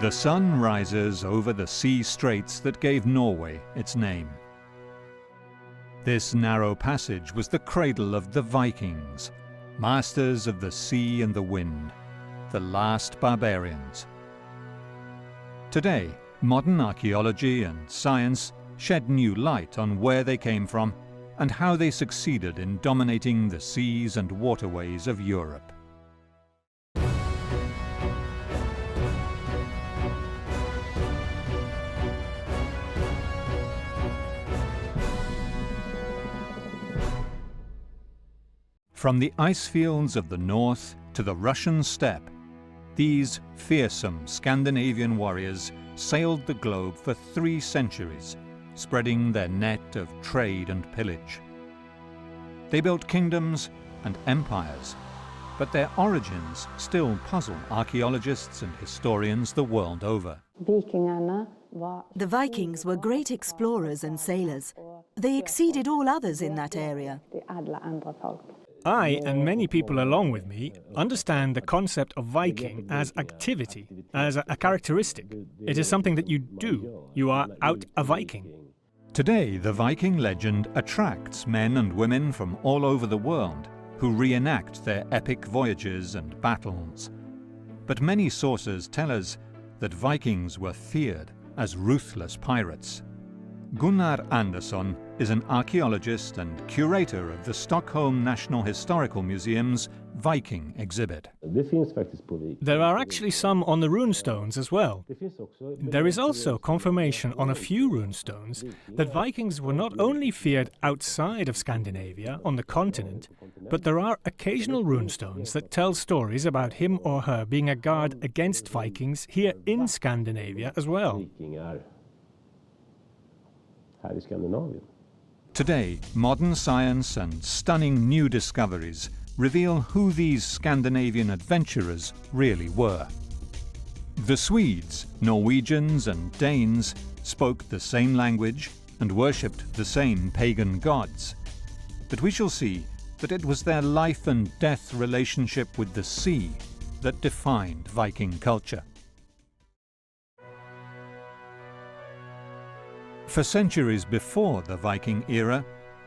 The sun rises over the sea straits that gave Norway its name. This narrow passage was the cradle of the Vikings, masters of the sea and the wind, the last barbarians. Today, modern archaeology and science shed new light on where they came from and how they succeeded in dominating the seas and waterways of Europe. From the ice fields of the north to the Russian steppe, these fearsome Scandinavian warriors sailed the globe for 3 centuries, spreading their net of trade and pillage. They built kingdoms and empires, but their origins still puzzle archaeologists and historians the world over. The Vikings were great explorers and sailors. They exceeded all others in that area. I, and many people along with me, understand the concept of Viking as activity, as a characteristic. It is something that you do. You are out a Viking. Today, the Viking legend attracts men and women from all over the world who reenact their epic voyages and battles. But many sources tell us that Vikings were feared as ruthless pirates. Gunnar Andersson is an archaeologist and curator of the Stockholm National Historical Museum's Viking exhibit. There are actually some on the runestones as well. There is also confirmation on a few runestones that Vikings were not only feared outside of Scandinavia, on the continent, but there are occasional runestones that tell stories about him or her being a guard against Vikings here in Scandinavia as well. Today, modern science and stunning new discoveries reveal who these Scandinavian adventurers really were. The Swedes, Norwegians and Danes spoke the same language and worshipped the same pagan gods. But we shall see that it was their life and death relationship with the sea that defined Viking culture. For centuries before the Viking era,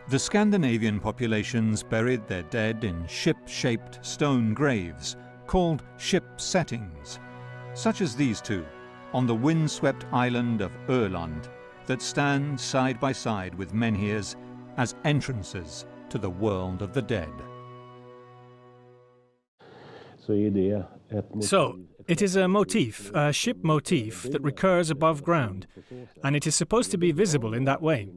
the Scandinavian populations buried their dead in ship-shaped stone graves called ship settings, such as these two on the windswept island of Öland that stand side by side with menhirs as entrances to the world of the dead. So, it is a motif, a ship motif that recurs above ground, and it is supposed to be visible in that way.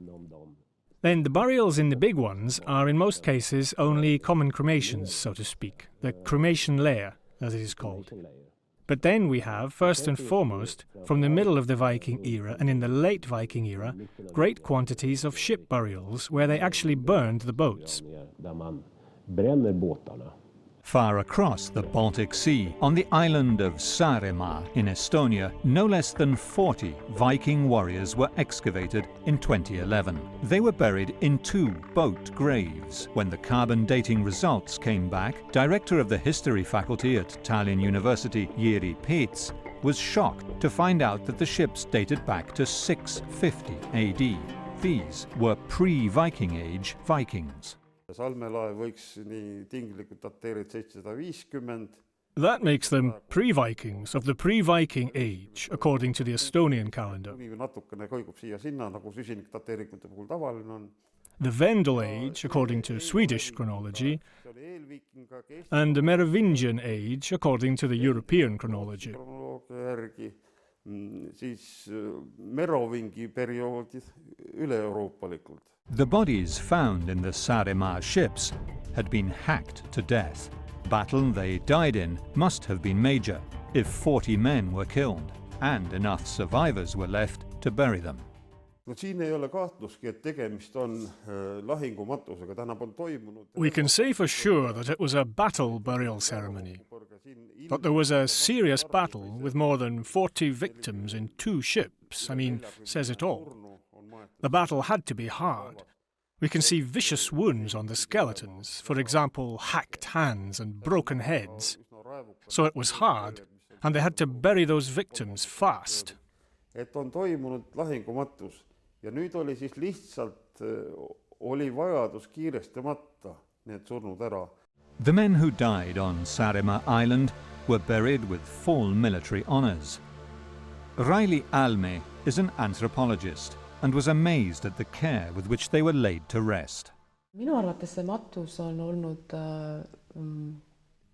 Then the burials in the big ones are in most cases only common cremations, so to speak, the cremation layer, as it is called. But then we have, first and foremost, from the middle of the Viking era and in the late Viking era, great quantities of ship burials where they actually burned the boats. Far across the Baltic Sea, on the island of Saaremaa in Estonia, no less than 40 Viking warriors were excavated in 2011. They were buried in 2 boat graves. When the carbon dating results came back, director of the history faculty at Tallinn University, Jiri Peets, was shocked to find out that the ships dated back to 650 AD. These were pre-Viking Age Vikings. That makes them pre-Vikings, of the pre-Viking age, according to the Estonian calendar. The Vendel age, according to Swedish chronology, and the Merovingian age, according to the European chronology. The bodies found in the Saaremaa ships had been hacked to death. Battle they died in must have been major, if 40 men were killed, and enough survivors were left to bury them. We can say for sure that it was a battle burial ceremony. But there was a serious battle with more than 40 victims in 2 ships, says it all. The battle had to be hard. We can see vicious wounds on the skeletons, for example, hacked hands and broken heads. So it was hard, and they had to bury those victims fast. Et on toimunud lahingumatus ja nüüd oli siis lihtsalt oli vajadus kiiresti matta need surnud ära. The men who died on Saaremaa Island were buried with full military honours. Raili Alme is an anthropologist and was amazed at the care with which they were laid to rest. Minu arvates see matus on olnud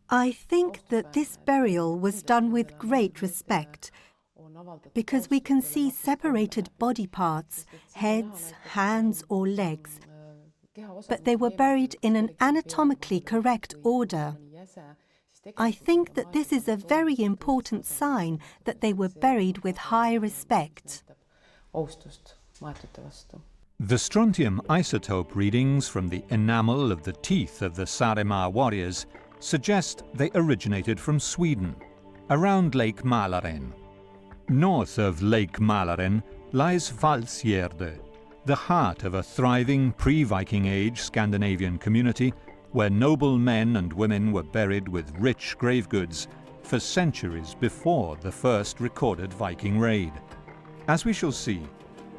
I think that this burial was done with great respect, because we can see separated body parts, heads, hands or legs, but they were buried in an anatomically correct order. I think that this is a very important sign that they were buried with high respect. The strontium isotope readings from the enamel of the teeth of the Saaremaa warriors suggest they originated from Sweden, around Lake Mälaren. North of Lake Mälaren lies Valsgärde, the heart of a thriving pre-Viking age Scandinavian community where noble men and women were buried with rich grave goods for centuries before the first recorded Viking raid. As we shall see,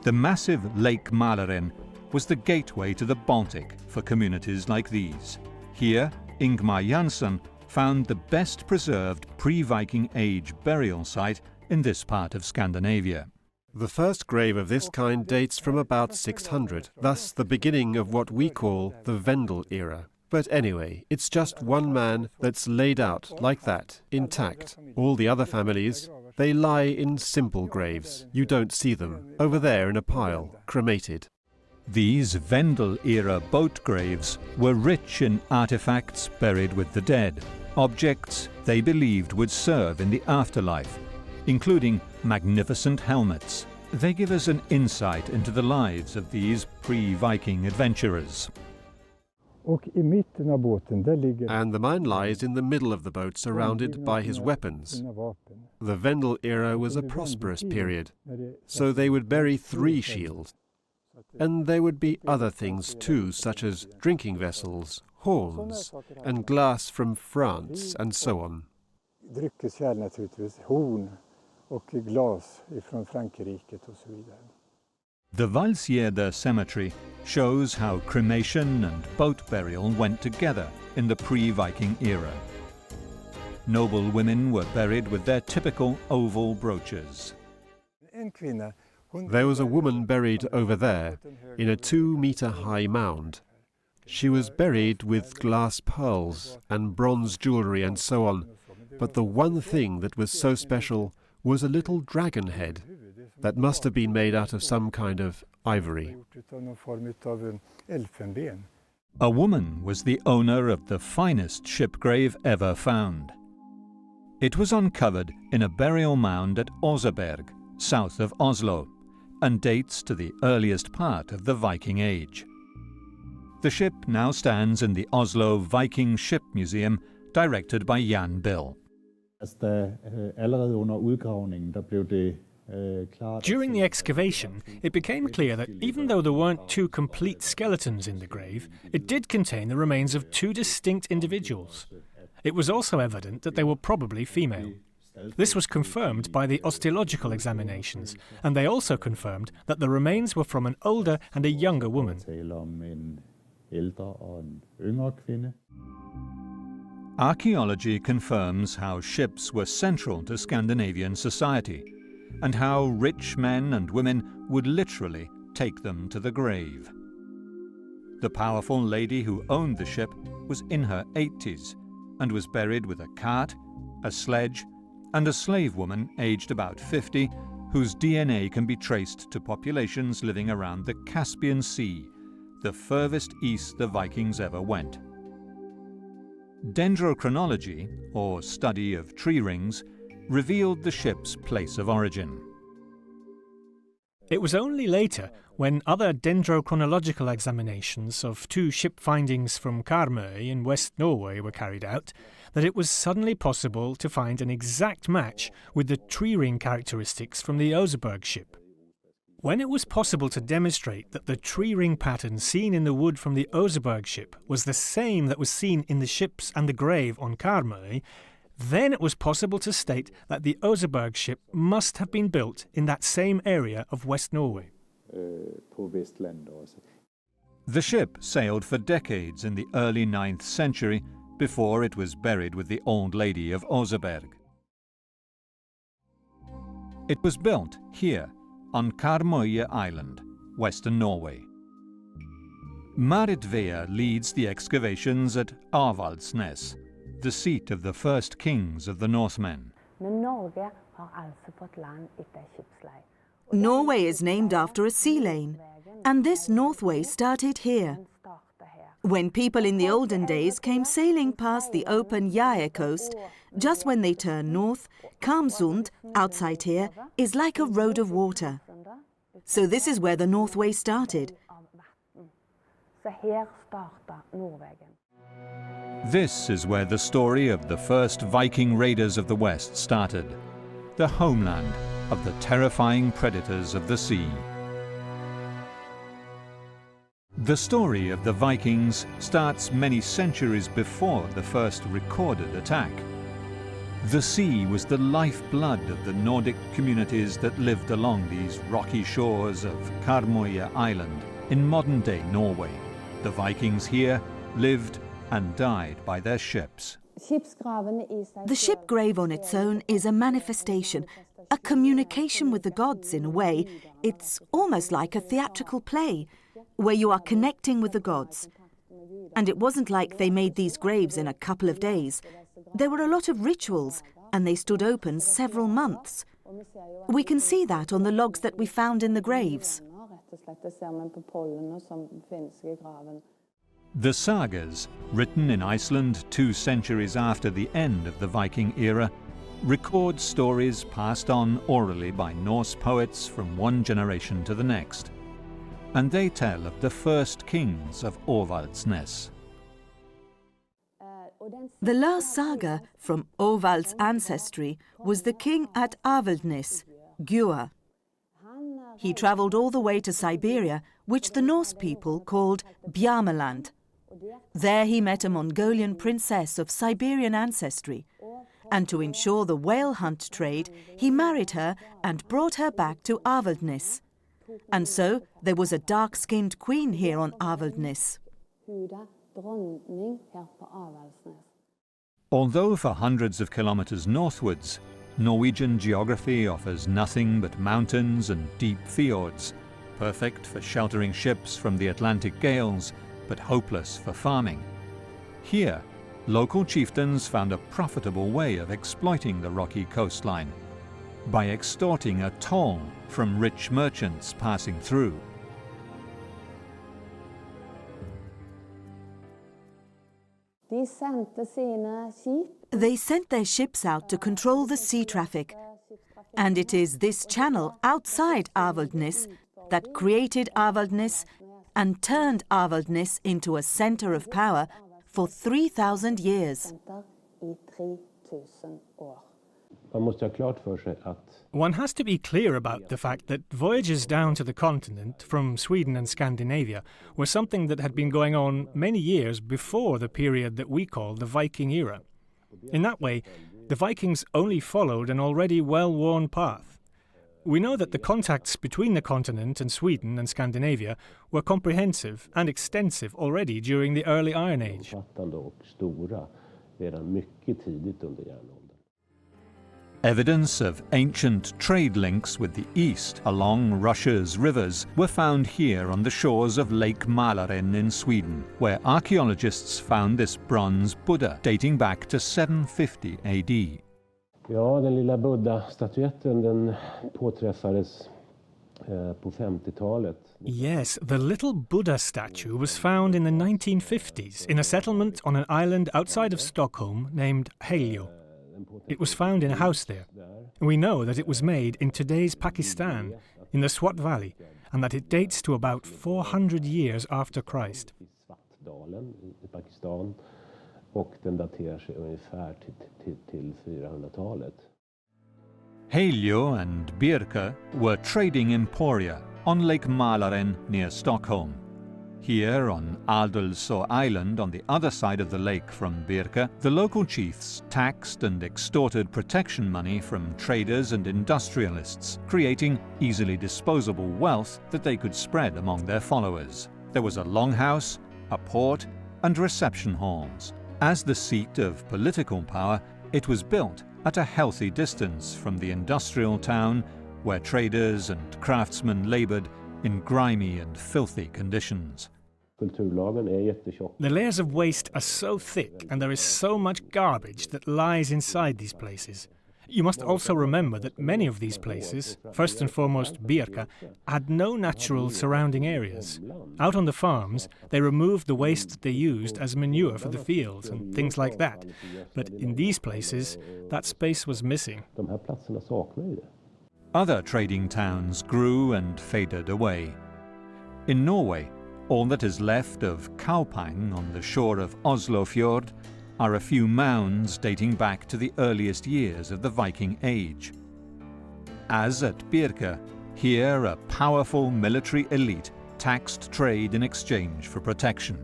the massive Lake Mälaren was the gateway to the Baltic for communities like these. Here, Ingmar Jansson found the best preserved pre-Viking age burial site in this part of Scandinavia. The first grave of this kind dates from about 600, thus the beginning of what we call the Vendel era. But anyway, it's just one man that's laid out like that, intact. All the other families, they lie in simple graves. You don't see them. Over there in a pile, cremated. These Vendel-era boat graves were rich in artifacts buried with the dead, objects they believed would serve in the afterlife, including magnificent helmets. They give us an insight into the lives of these pre-Viking adventurers. And the man lies in the middle of the boat, surrounded by his weapons. The Vendel era was a prosperous period, so they would bury 3 shields. And there would be other things too, such as drinking vessels, horns, and glass from France, and so on. The Valsgärde cemetery shows how cremation and boat burial went together in the pre-Viking era. Noble women were buried with their typical oval brooches. There was a woman buried over there, in a 2-meter-high mound. She was buried with glass pearls and bronze jewellery and so on, but the one thing that was so special was a little dragon head that must have been made out of some kind of ivory. A woman was the owner of the finest ship grave ever found. It was uncovered in a burial mound at Oseberg, south of Oslo, and dates to the earliest part of the Viking Age. The ship now stands in the Oslo Viking Ship Museum, directed by Jan Bill. During the excavation, it became clear that even though there weren't 2 complete skeletons in the grave, it did contain the remains of 2 distinct individuals. It was also evident that they were probably female. This was confirmed by the osteological examinations, and they also confirmed that the remains were from an older and a younger woman. Archaeology confirms how ships were central to Scandinavian society, and how rich men and women would literally take them to the grave. The powerful lady who owned the ship was in her 80s and was buried with a cart, a sledge, and a slave woman aged about 50, whose DNA can be traced to populations living around the Caspian Sea, the furthest east the Vikings ever went. Dendrochronology, or study of tree rings, revealed the ship's place of origin. It was only later, when other dendrochronological examinations of 2 ship findings from Karmøy in West Norway were carried out, that it was suddenly possible to find an exact match with the tree ring characteristics from the Oseberg ship. When it was possible to demonstrate that the tree ring pattern seen in the wood from the Oseberg ship was the same that was seen in the ships and the grave on Karmøy, then it was possible to state that the Oseberg ship must have been built in that same area of West Norway. The ship sailed for decades in the early 9th century before it was buried with the Old Lady of Oseberg. It was built here on Karmøye Island, western Norway. Marit Vea leads the excavations at Avaldsnes, the seat of the first kings of the Northmen. Norway is named after a sea lane, and this Northway started here. When people in the olden days came sailing past the open Jae coast, just when they turn north, Karmsund, outside here, is like a road of water. So this is where the Northway started. This is where the story of the first Viking raiders of the West started, the homeland of the terrifying predators of the sea. The story of the Vikings starts many centuries before the first recorded attack. The sea was the lifeblood of the Nordic communities that lived along these rocky shores of Karmøye Island in modern-day Norway. The Vikings here lived and died by their ships. The ship grave on its own is a manifestation, a communication with the gods in a way. It's almost like a theatrical play, where you are connecting with the gods. And it wasn't like they made these graves in a couple of days. There were a lot of rituals, and they stood open several months. We can see that on the logs that we found in the graves. The sagas, written in Iceland 2 centuries after the end of the Viking era, record stories passed on orally by Norse poets from one generation to the next. And they tell of the first kings of Avaldsnes. The last saga from Ovald's ancestry was the king at Avaldnes, Gjua. He travelled all the way to Siberia, which the Norse people called Bjarmeland. There he met a Mongolian princess of Siberian ancestry, and to ensure the whale hunt trade, he married her and brought her back to Avaldnes. And so there was a dark-skinned queen here on Avaldnes. Although for hundreds of kilometers northwards, Norwegian geography offers nothing but mountains and deep fjords, perfect for sheltering ships from the Atlantic gales, but hopeless for farming. Here, local chieftains found a profitable way of exploiting the rocky coastline by extorting a toll from rich merchants passing through. They sent their ships out to control the sea traffic. And it is this channel outside Avaldnes that created Avaldnes and turned Avaldnes into a centre of power for 3,000 years. One has to be clear about the fact that voyages down to the continent from Sweden and Scandinavia were something that had been going on many years before the period that we call the Viking era. In that way, the Vikings only followed an already well-worn path. We know that the contacts between the continent and Sweden and Scandinavia were comprehensive and extensive already during the early Iron Age. Evidence of ancient trade links with the east along Russia's rivers were found here on the shores of Lake Mälaren in Sweden, where archaeologists found this bronze Buddha dating back to 750 AD. Ja, den lilla Buddha-statyetten den påträffades på 50-talet. Yes, the little Buddha statue was found in the 1950s in a settlement on an island outside of Stockholm named Helio. It was found in a house there. We know that it was made in today's Pakistan, in the Swat Valley, and that it dates to about 400 years after Christ. Helio and Birka were trading emporia on Lake Mälaren near Stockholm. Here on Adelsö Island, on the other side of the lake from Birka, the local chiefs taxed and extorted protection money from traders and industrialists, creating easily disposable wealth that they could spread among their followers. There was a longhouse, a port, and reception halls. As the seat of political power, it was built at a healthy distance from the industrial town where traders and craftsmen labored in grimy and filthy conditions. The layers of waste are so thick and there is so much garbage that lies inside these places. You must also remember that many of these places, first and foremost Birka, had no natural surrounding areas. Out on the farms, they removed the waste that they used as manure for the fields and things like that. But in these places, that space was missing. Other trading towns grew and faded away. In Norway, all that is left of Kaupang on the shore of Oslofjord are a few mounds dating back to the earliest years of the Viking Age. As at Birka, here a powerful military elite taxed trade in exchange for protection.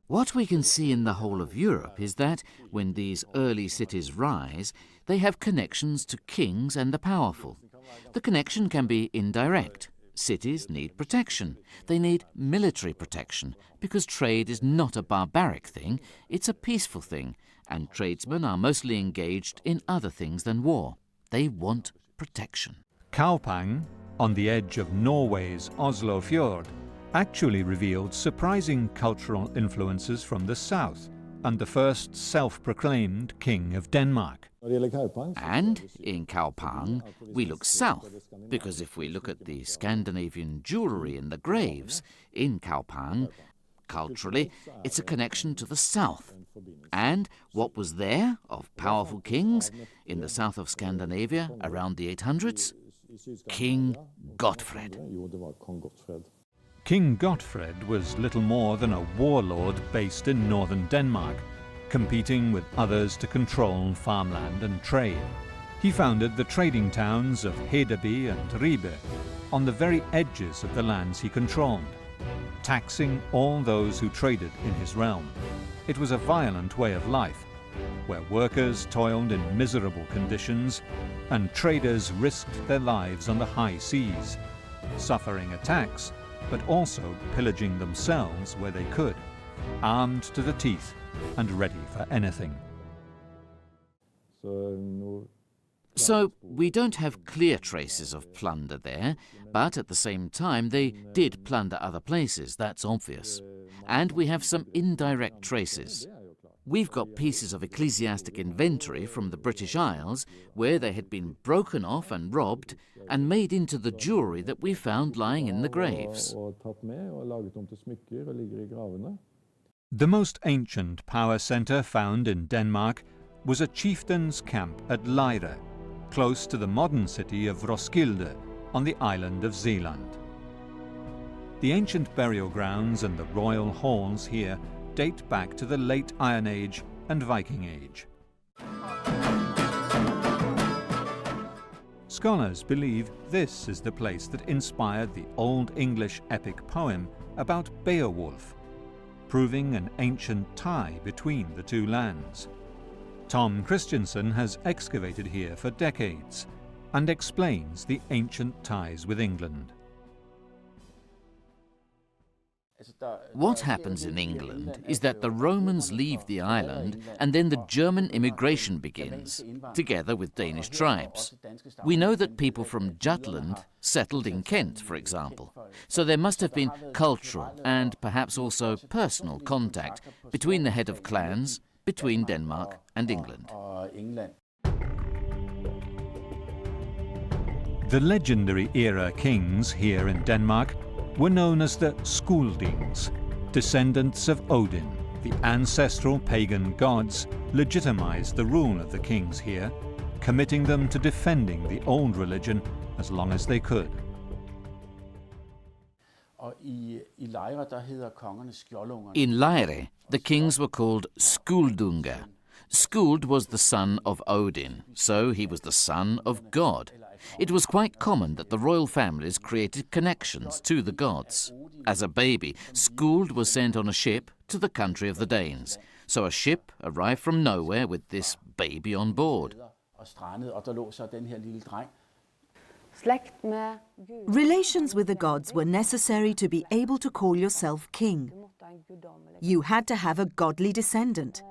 What we can see in the whole of Europe is that, when these early cities rise, they have connections to kings and the powerful. The connection can be indirect. Cities need protection. They need military protection, because trade is not a barbaric thing, it's a peaceful thing, and tradesmen are mostly engaged in other things than war. They want protection. Kaupang, on the edge of Norway's Oslofjord, actually revealed surprising cultural influences from the south and the first self-proclaimed king of Denmark. And in Kaupang, we look south, because if we look at the Scandinavian jewellery in the graves in Kaupang, culturally it's a connection to the south. And what was there of powerful kings in the south of Scandinavia around the 800s? King Gottfred. King Gottfred was little more than a warlord based in northern Denmark, competing with others to control farmland and trade. He founded the trading towns of Hedeby and Ribe on the very edges of the lands he controlled, taxing all those who traded in his realm. It was a violent way of life, where workers toiled in miserable conditions and traders risked their lives on the high seas, suffering attacks but also pillaging themselves where they could, armed to the teeth and ready for anything. So we don't have clear traces of plunder there, but at the same time they did plunder other places, that's obvious. And we have some indirect traces. We've got pieces of ecclesiastic inventory from the British Isles where they had been broken off and robbed and made into the jewellery that we found lying in the graves. The most ancient power centre found in Denmark was a chieftain's camp at Lejre, close to the modern city of Roskilde on the island of Zealand. The ancient burial grounds and the royal halls here date back to the late Iron Age and Viking Age. Scholars believe this is the place that inspired the Old English epic poem about Beowulf, proving an ancient tie between the two lands. Tom Christensen has excavated here for decades and explains the ancient ties with England. What happens in England is that the Romans leave the island and then the German immigration begins, together with Danish tribes. We know that people from Jutland settled in Kent, for example, so there must have been cultural and perhaps also personal contact between the head of clans, between Denmark and England. The legendary era kings here in Denmark were known as the Skuldings, descendants of Odin. The ancestral pagan gods legitimized the rule of the kings here, committing them to defending the old religion as long as they could. In Lejre, the kings were called Skuldunga. Skuld was the son of Odin, so he was the son of God. It was quite common that the royal families created connections to the gods. As a baby, Skuld was sent on a ship to the country of the Danes. So a ship arrived from nowhere with this baby on board. Relations with the gods were necessary to be able to call yourself king. You had to have a godly descendant.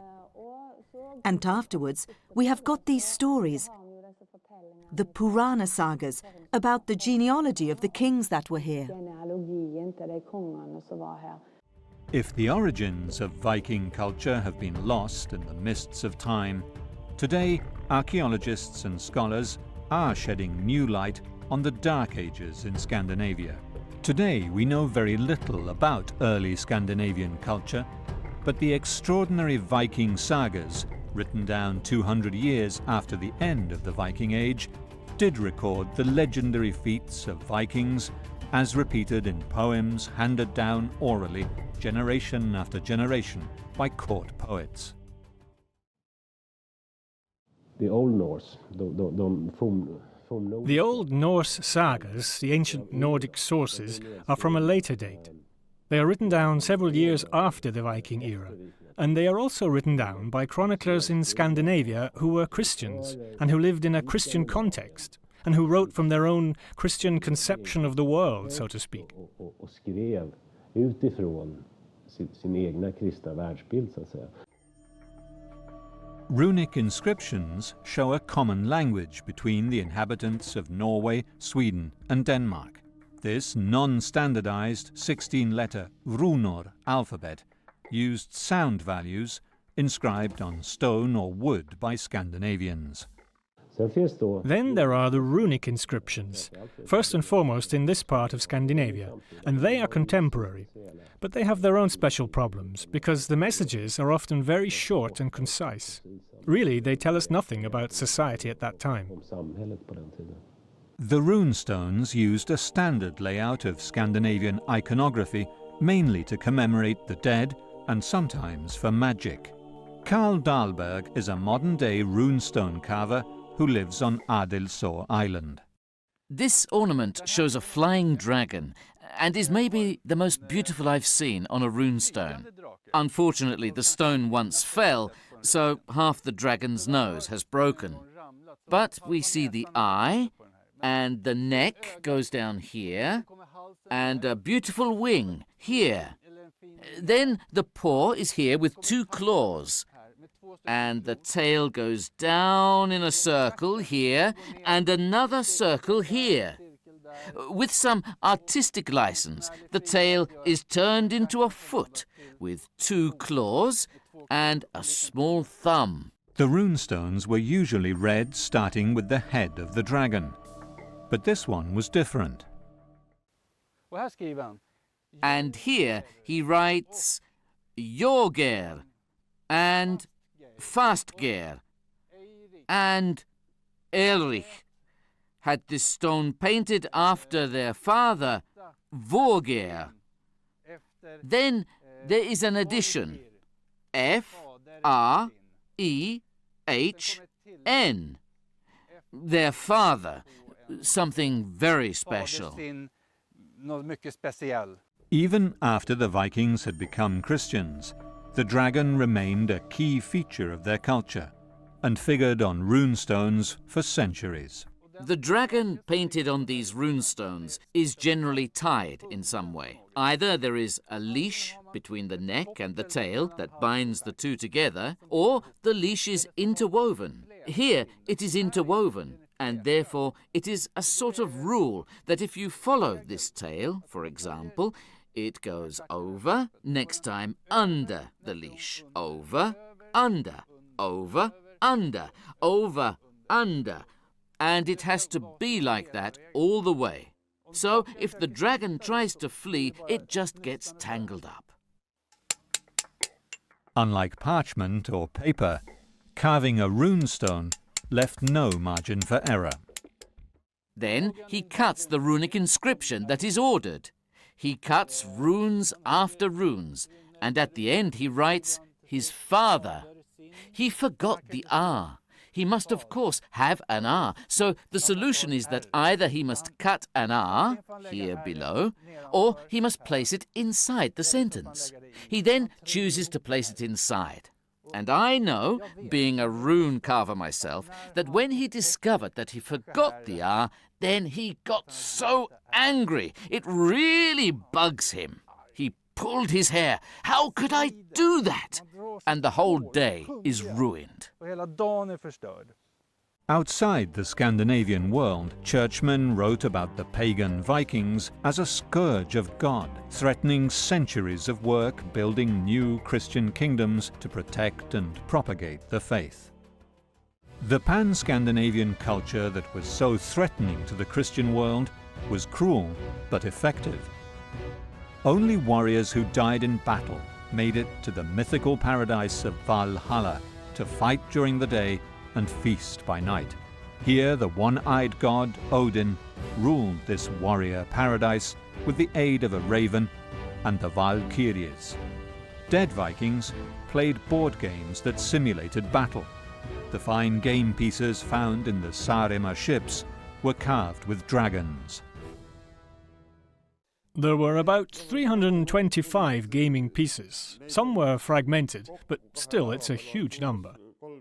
And afterwards, we have got these stories, the Purana sagas, about the genealogy of the kings that were here. If the origins of Viking culture have been lost in the mists of time, today archaeologists and scholars are shedding new light on the Dark Ages in Scandinavia. Today we know very little about early Scandinavian culture, but the extraordinary Viking sagas, written down 200 years after the end of the Viking Age, did record the legendary feats of Vikings as repeated in poems handed down orally generation after generation by court poets. The Old Norse, The Old Norse sagas, the ancient Nordic sources, are from a later date. They are written down several years after the Viking era, and they are also written down by chroniclers in Scandinavia who were Christians and who lived in a Christian context, and who wrote from their own Christian conception of the world, so to speak. Och skrev utifrån sin egna kristna världsbild, så att säga. Runic inscriptions show a common language between the inhabitants of Norway, Sweden and Denmark. This non-standardized 16-letter runor alphabet used sound values inscribed on stone or wood by Scandinavians. Then there are the runic inscriptions, first and foremost in this part of Scandinavia, and they are contemporary. But they have their own special problems, because the messages are often very short and concise. Really, they tell us nothing about society at that time. The runestones used a standard layout of Scandinavian iconography, mainly to commemorate the dead and sometimes for magic. Carl Dahlberg is a modern-day runestone carver who lives on Adelsö Island. This ornament shows a flying dragon and is maybe the most beautiful I've seen on a runestone. Unfortunately, the stone once fell, so half the dragon's nose has broken. But we see the eye, and the neck goes down here, and a beautiful wing here. Then the paw is here with 2 claws, and the tail goes down in a circle here, and another circle here. With some artistic license, the tail is turned into a foot with 2 claws and a small thumb. The runestones were usually read starting with the head of the dragon, but this one was different. And here he writes Jorger and Fastger and Elrich had this stone painted after their father, Vorger. Then there is an addition, F-R-E-H-N. Their father, something very special. Even after the Vikings had become Christians, the dragon remained a key feature of their culture and figured on runestones for centuries. The dragon painted on these runestones is generally tied in some way. Either there is a leash between the neck and the tail that binds the two together, or the leash is interwoven. Here it is interwoven, and therefore it is a sort of rule that if you follow this tail, for example, it goes over, next time under the leash, over, under, over, under, over, under. And it has to be like that all the way. So if the dragon tries to flee, it just gets tangled up. Unlike parchment or paper, carving a runestone left no margin for error. Then he cuts the runic inscription that is ordered. He cuts runes after runes, and at the end he writes his father. He forgot the R. He must, of course, have an R. So the solution is that either he must cut an R, here below, or he must place it inside the sentence. He then chooses to place it inside. And I know, being a rune carver myself, that when he discovered that he forgot the R, then he got so angry. It really bugs him. He pulled his hair. How could I do that? And the whole day is ruined. Outside the Scandinavian world, churchmen wrote about the pagan Vikings as a scourge of God, threatening centuries of work building new Christian kingdoms to protect and propagate the faith. The pan-Scandinavian culture that was so threatening to the Christian world was cruel but effective. Only warriors who died in battle made it to the mythical paradise of Valhalla to fight during the day and feast by night. Here the one-eyed god Odin ruled this warrior paradise with the aid of a raven and the Valkyries. Dead Vikings played board games that simulated battle. The fine game pieces found in the Saaremaa ships were carved with dragons. There were about 325 gaming pieces. Some were fragmented, but still it's a huge number.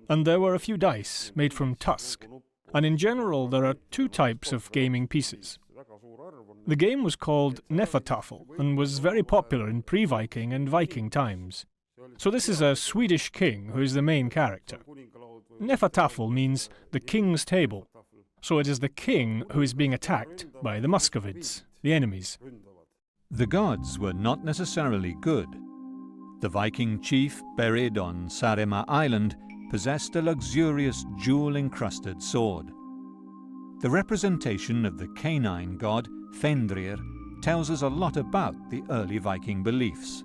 And there were a few dice made from tusk. And in general there are two types of gaming pieces. The game was called Hnefatafl and was very popular in pre-Viking and Viking times. So this is a Swedish king who is the main character. Hnefatafl means the king's table. So it is the king who is being attacked by the Muscovids, the enemies. The gods were not necessarily good. The Viking chief buried on Saaremaa Island possessed a luxurious jewel-encrusted sword. The representation of the canine god Fenrir tells us a lot about the early Viking beliefs.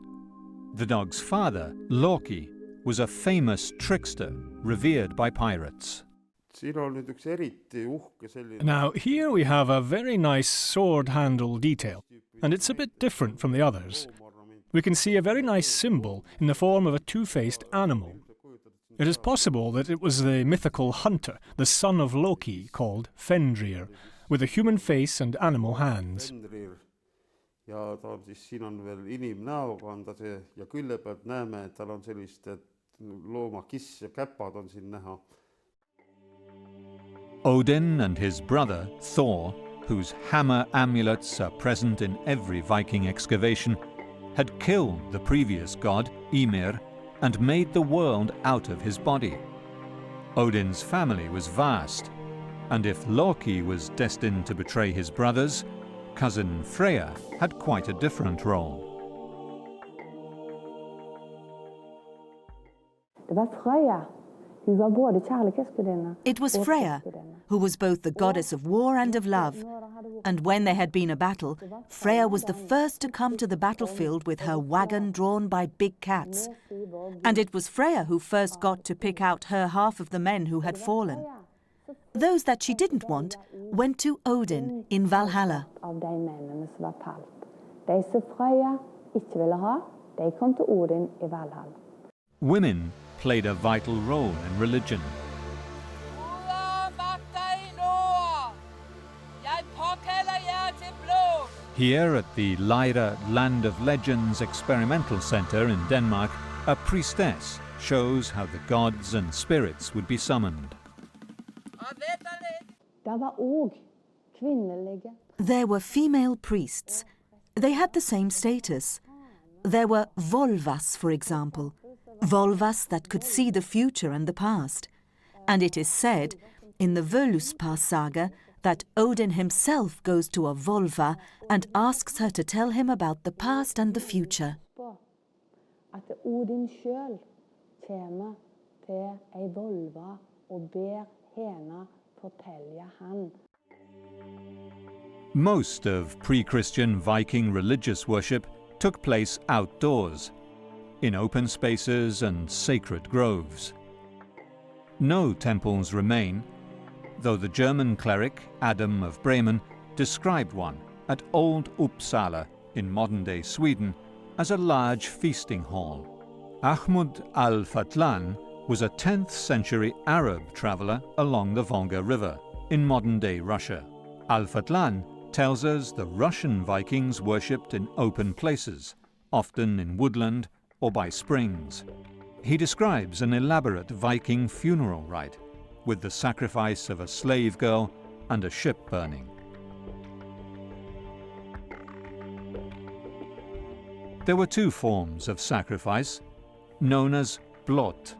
The dog's father, Loki, was a famous trickster revered by pirates. Now here we have a very nice sword handle detail, and it's a bit different from the others. We can see a very nice symbol in the form of a two-faced animal. It is possible that it was the mythical hunter, the son of Loki, called Fenrir, with a human face and animal hands. Ja ta on siis, siin on veel inimnäoga on ta see ja külje pealt näeme, et tal on sellist loomakiss ja käpad on siin näha. Odin and his brother Thor, whose hammer amulets are present in every Viking excavation, had killed the previous god, Ymir, and made the world out of his body. Odin's family was vast, and if Loki was destined to betray his brothers, cousin Freya had quite a different role. It was Freya, who was both the goddess of war and of love. And when there had been a battle, Freya was the first to come to the battlefield with her wagon drawn by big cats. And it was Freya who first got to pick out her half of the men who had fallen. Those that she didn't want went to Odin in Valhalla. Women played a vital role in religion. Here at the Lejre Land of Legends Experimental Center in Denmark, a priestess shows how the gods and spirits would be summoned. There were female priests. They had the same status. There were volvas, for example, volvas that could see the future and the past. And it is said, in the Völuspá saga, that Odin himself goes to a volva and asks her to tell him about the past and the future. Most of pre-Christian Viking religious worship took place outdoors, in open spaces and sacred groves. No temples remain, though the German cleric Adam of Bremen described one at Old Uppsala in modern-day Sweden as a large feasting hall. Ahmud al-Fatlan was a 10th century Arab traveller along the Volga River in modern-day Russia. Al-Fatlan tells us the Russian Vikings worshipped in open places, often in woodland or by springs. He describes an elaborate Viking funeral rite with the sacrifice of a slave girl and a ship burning. There were two forms of sacrifice, known as blot,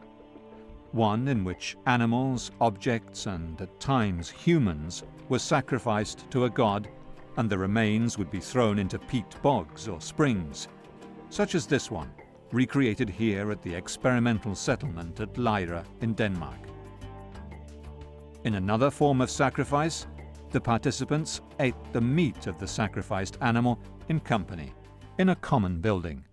one in which animals, objects, and at times humans were sacrificed to a god, and the remains would be thrown into peat bogs or springs, such as this one, recreated here at the experimental settlement at Lejre in Denmark. In another form of sacrifice, the participants ate the meat of the sacrificed animal in company, in a common building.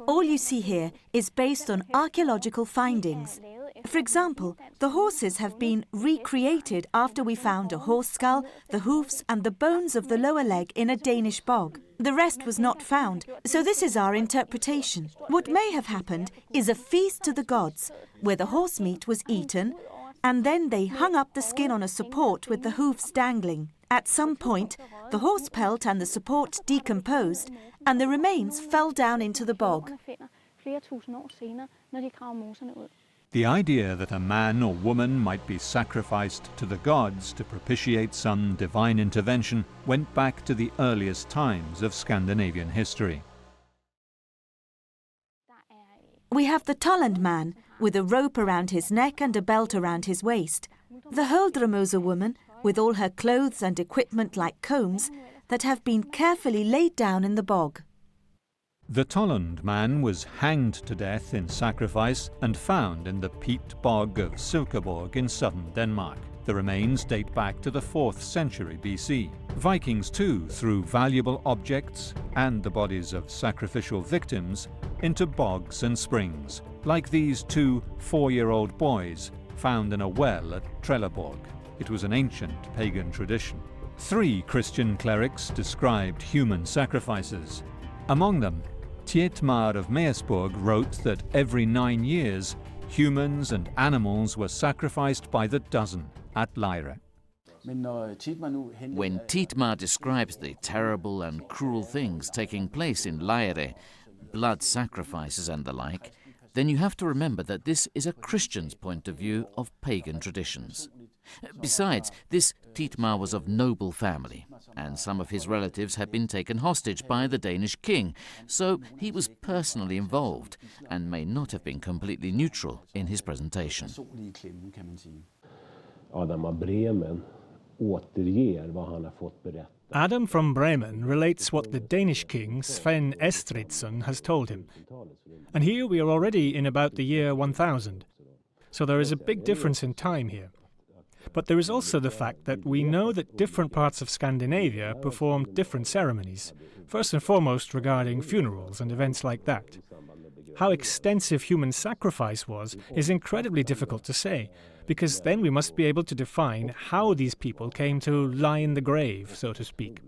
All you see here is based on archaeological findings. For example, the horses have been recreated after we found a horse skull, the hoofs and the bones of the lower leg in a Danish bog. The rest was not found, so this is our interpretation. What may have happened is a feast to the gods, where the horse meat was eaten, and then they hung up the skin on a support with the hoofs dangling. At some point, the horse pelt and the support decomposed, and the remains fell down into the bog. The idea that a man or woman might be sacrificed to the gods to propitiate some divine intervention went back to the earliest times of Scandinavian history. We have the Tulland man, with a rope around his neck and a belt around his waist. The Huldremoser woman, with all her clothes and equipment like combs, that have been carefully laid down in the bog. The Tolland man was hanged to death in sacrifice and found in the peat bog of Silkeborg in southern Denmark. The remains date back to the 4th century BC. Vikings too threw valuable objects and the bodies of sacrificial victims into bogs and springs, like these two 4-year-old boys found in a well at Trelleborg. It was an ancient pagan tradition. 3 Christian clerics described human sacrifices. Among them, Tietmar of Meersburg wrote that every 9 years, humans and animals were sacrificed by the dozen at Lejre. When Tietmar describes the terrible and cruel things taking place in Lejre, blood sacrifices and the like, then you have to remember that this is a Christian's point of view of pagan traditions. Besides, this Tietmar was of noble family, and some of his relatives had been taken hostage by the Danish king, so he was personally involved and may not have been completely neutral in his presentation. Adam from Bremen relates what the Danish king Sven Estridsson has told him. And here we are already in about the year 1000. So there is a big difference in time here. But there is also the fact that we know that different parts of Scandinavia performed different ceremonies, first and foremost regarding funerals and events like that. How extensive human sacrifice was is incredibly difficult to say, because then we must be able to define how these people came to lie in the grave, so to speak.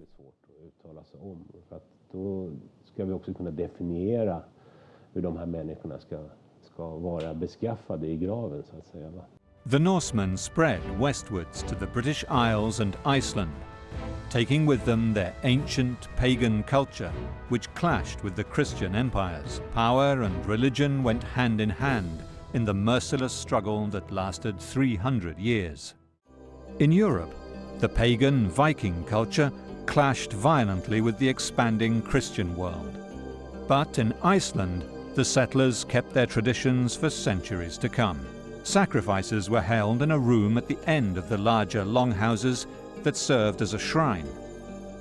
The Norsemen spread westwards to the British Isles and Iceland, taking with them their ancient pagan culture, which clashed with the Christian empires. Power and religion went hand in hand in the merciless struggle that lasted 300 years. In Europe, the pagan Viking culture clashed violently with the expanding Christian world. But in Iceland, the settlers kept their traditions for centuries to come. Sacrifices were held in a room at the end of the larger longhouses that served as a shrine,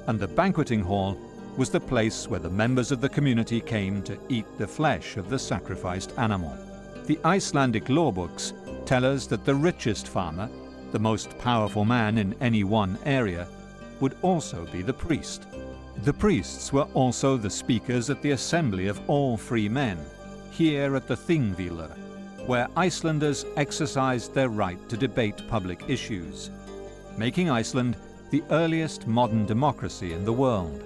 and the banqueting hall was the place where the members of the community came to eat the flesh of the sacrificed animal. The Icelandic law books tell us that the richest farmer, the most powerful man in any one area, would also be the priest. The priests were also the speakers at the assembly of all free men, here at the Thingvellir, where Icelanders exercised their right to debate public issues, making Iceland the earliest modern democracy in the world.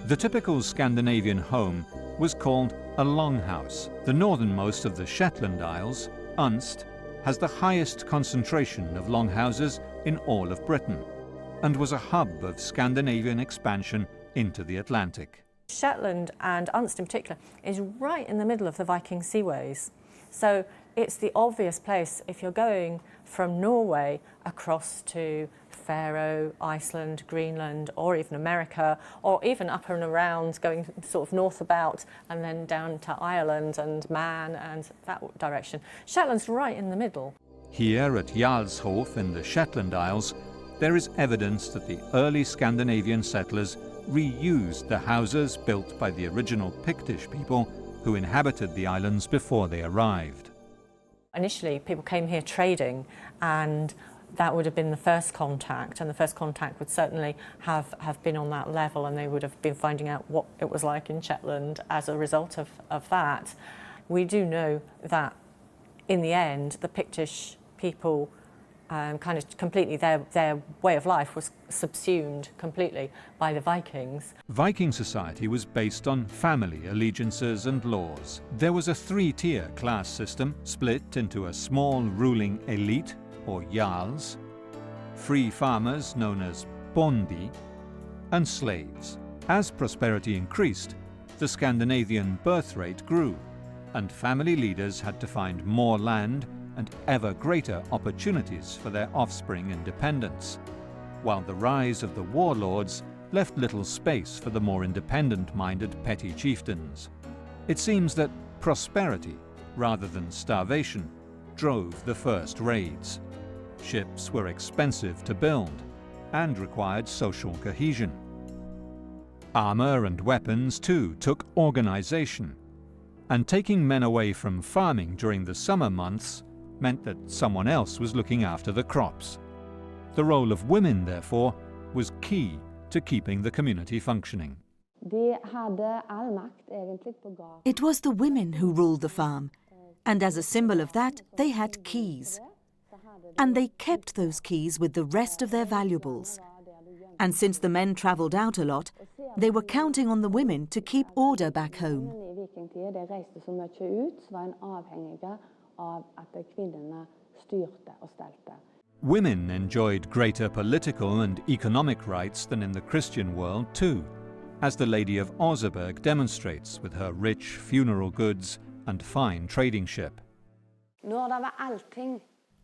The typical Scandinavian home was called a longhouse. The northernmost of the Shetland Isles, Unst, has the highest concentration of longhouses in all of Britain and was a hub of Scandinavian expansion into the Atlantic. Shetland, and Unst in particular, is right in the middle of the Viking seaways. So it's the obvious place if you're going from Norway across to Faroe, Iceland, Greenland, or even America, or even up and around, going sort of north about and then down to Ireland and Man and that direction. Shetland's right in the middle. Here at Jarlshof in the Shetland Isles, there is evidence that the early Scandinavian settlers reused the houses built by the original Pictish people who inhabited the islands before they arrived. Initially, people came here trading, and that would have been the first contact, and the first contact would certainly have been on that level, and they would have been finding out what it was like in Shetland as a result of that. We do know that in the end, the Pictish people kind of completely, their way of life was subsumed completely by the Vikings. Viking society was based on family allegiances and laws. There was a three-tier class system split into a small ruling elite, or jarls, free farmers known as bondi, and slaves. As prosperity increased, the Scandinavian birth rate grew, and family leaders had to find more land and ever greater opportunities for their offspring and dependents, while the rise of the warlords left little space for the more independent-minded petty chieftains. It seems that prosperity, rather than starvation, drove the first raids. Ships were expensive to build and required social cohesion. Armor and weapons, too, took organization, and taking men away from farming during the summer months meant that someone else was looking after the crops. The role of women, therefore, was key to keeping the community functioning. It was the women who ruled the farm, and as a symbol of that, they had keys. And they kept those keys with the rest of their valuables. And since the men travelled out a lot, they were counting on the women to keep order back home. Women enjoyed greater political and economic rights than in the Christian world too, as the Lady of Oseberg demonstrates with her rich funeral goods and fine trading ship.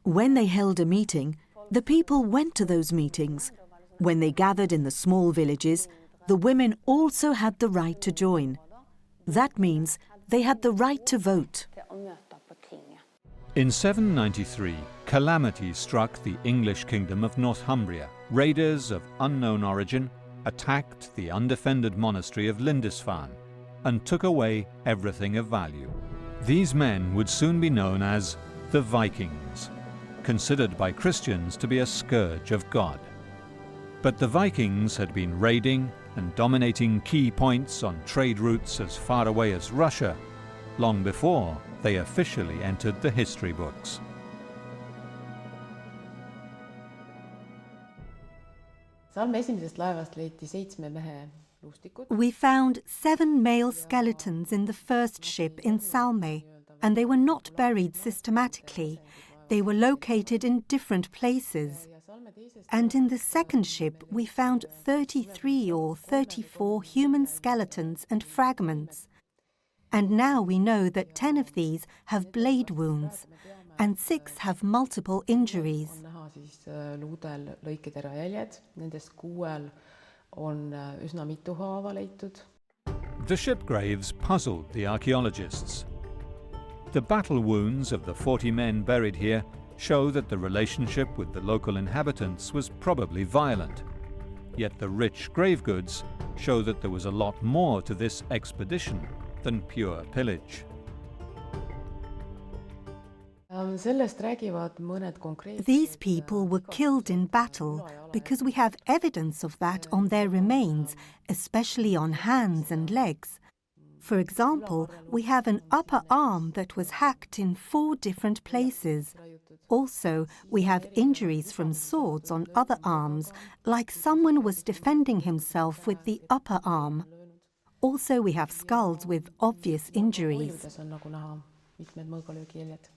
When they held a meeting, the people went to those meetings. When they gathered in the small villages, the women also had the right to join. That means they had the right to vote. In 793, calamity struck the English kingdom of Northumbria. Raiders of unknown origin attacked the undefended monastery of Lindisfarne and took away everything of value. These men would soon be known as the Vikings, considered by Christians to be a scourge of God. But the Vikings had been raiding and dominating key points on trade routes as far away as Russia long before they officially entered the history books. We found 7 male skeletons in the first ship in Salme, and they were not buried systematically. They were located in different places. And in the second ship, we found 33 or 34 human skeletons and fragments. And now we know that 10 of these have blade wounds, and 6 have multiple injuries. The ship graves puzzled the archaeologists. The battle wounds of the 40 men buried here show that the relationship with the local inhabitants was probably violent. Yet the rich grave goods show that there was a lot more to this expedition than pure pillage. These people were killed in battle because we have evidence of that on their remains, especially on hands and legs. For example, we have an upper arm that was hacked in 4 different places. Also, we have injuries from swords on other arms, like someone was defending himself with the upper arm. Also, we have skulls with obvious injuries. kujudes on nagu näha mitmed mõõgalöögijäljed.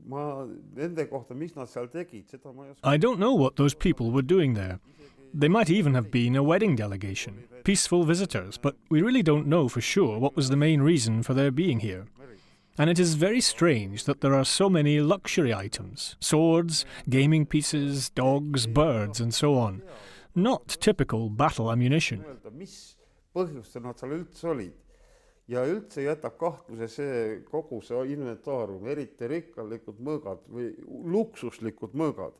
ma nende kohta, mis nad seal tegid, seda ma ei oska. I don't know what those people were doing there. They might even have been a wedding delegation, peaceful visitors, but we really don't know for sure what was the main reason for their being here. And it is very strange that there are so many luxury items, swords, gaming pieces, dogs, birds, and so on. Not typical battle ammunition. Öelda, mis põhjustel nad seal üldse olid. Ja üldse jätab kahtluse see kogu see inventaarium, eriti rikkalikud mõõgad või luksuslikud mõõgad,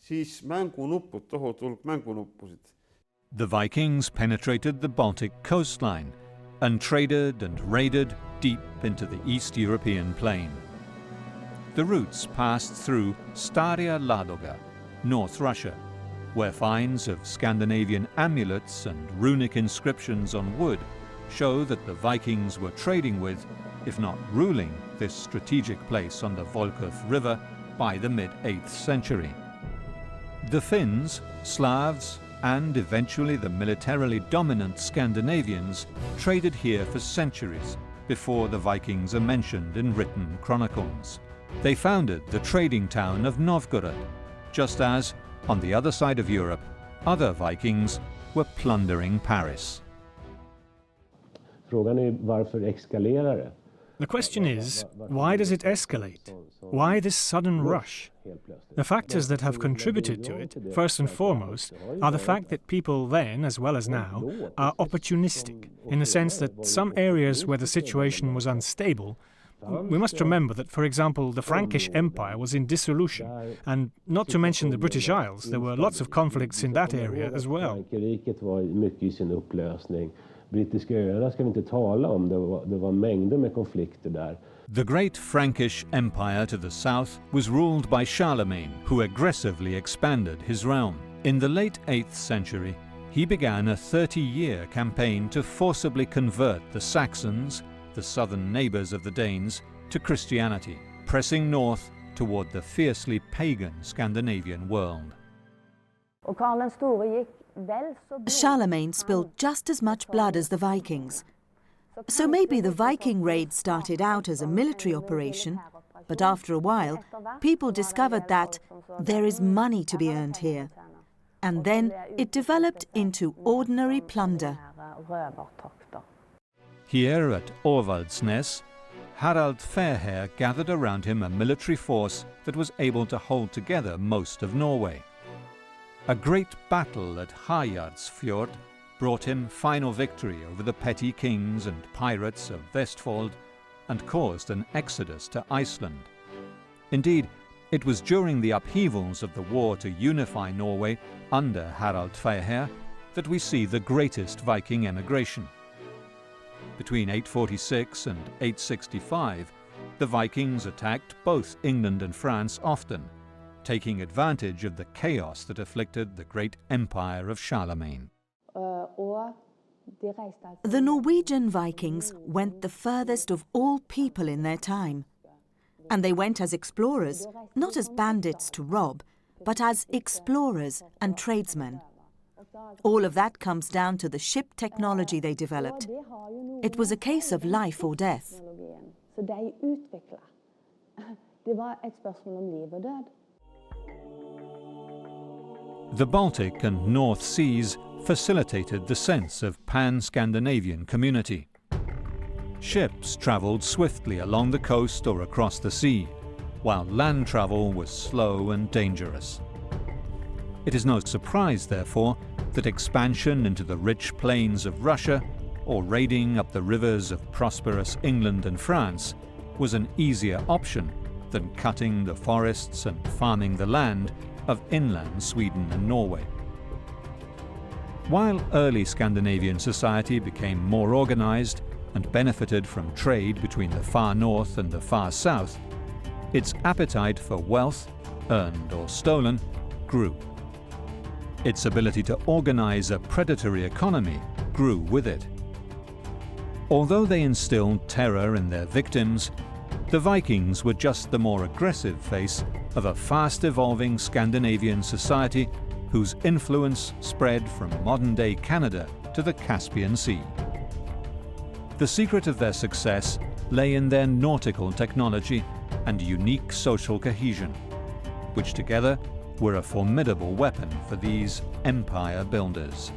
siis mängunupud, tohutu hulk mängunuppusid. The Vikings penetrated the Baltic coastline and traded and raided deep into the East European plain. The routes passed through Staria Ladoga, North Russia, where finds of Scandinavian amulets and runic inscriptions on wood show that the Vikings were trading with, if not ruling, this strategic place on the Volkhov River by the mid-8th century. The Finns, Slavs, and eventually the militarily dominant Scandinavians traded here for centuries before the Vikings are mentioned in written chronicles. They founded the trading town of Novgorod, just as, on the other side of Europe, other Vikings were plundering Paris. Frågan är varför eskalerar det? The question is, why does it escalate? Why this sudden rush? The factors that have contributed to it, first and foremost, are the fact that people then, as well as now, are opportunistic, in the sense that some areas where the situation was unstable. We must remember that, for example, the Frankish Empire was in dissolution, and not to mention the British Isles, there were lots of conflicts in that area as well. Frankrike var mycket i sin upplösning. Brittiska öarna ska vi inte tala om, det var mängder med konflikter där. The great Frankish Empire to the south was ruled by Charlemagne, who aggressively expanded his realm. In the late 8th century, he began a 30-year campaign to forcibly convert the Saxons, the southern neighbours of the Danes, to Christianity, pressing north toward the fiercely pagan Scandinavian world. Charlemagne spilled just as much blood as the Vikings. So maybe the Viking raid started out as a military operation, but after a while, people discovered that there is money to be earned here. And then it developed into ordinary plunder. Here at Orvaldsnes, Harald Fairhair gathered around him a military force that was able to hold together most of Norway. A great battle at Hajardsfjord brought him final victory over the petty kings and pirates of Vestfold and caused an exodus to Iceland. Indeed, it was during the upheavals of the war to unify Norway under Harald Fairhair that we see the greatest Viking emigration. Between 846 and 865, the Vikings attacked both England and France often, taking advantage of the chaos that afflicted the great empire of Charlemagne. The Norwegian Vikings went the furthest of all people in their time. And they went as explorers, not as bandits to rob, but as explorers and tradesmen. All of that comes down to the ship technology they developed. It was a case of life or death. The Baltic and North Seas facilitated the sense of pan-Scandinavian community. Ships travelled swiftly along the coast or across the sea, while land travel was slow and dangerous. It is no surprise, therefore, that expansion into the rich plains of Russia or raiding up the rivers of prosperous England and France was an easier option than cutting the forests and farming the land of inland Sweden and Norway. While early Scandinavian society became more organized and benefited from trade between the far north and the far south, its appetite for wealth, earned or stolen, grew. Its ability to organize a predatory economy grew with it. Although they instilled terror in their victims, the Vikings were just the more aggressive face of a fast-evolving Scandinavian society whose influence spread from modern-day Canada to the Caspian Sea. The secret of their success lay in their nautical technology and unique social cohesion, which together were a formidable weapon for these empire builders.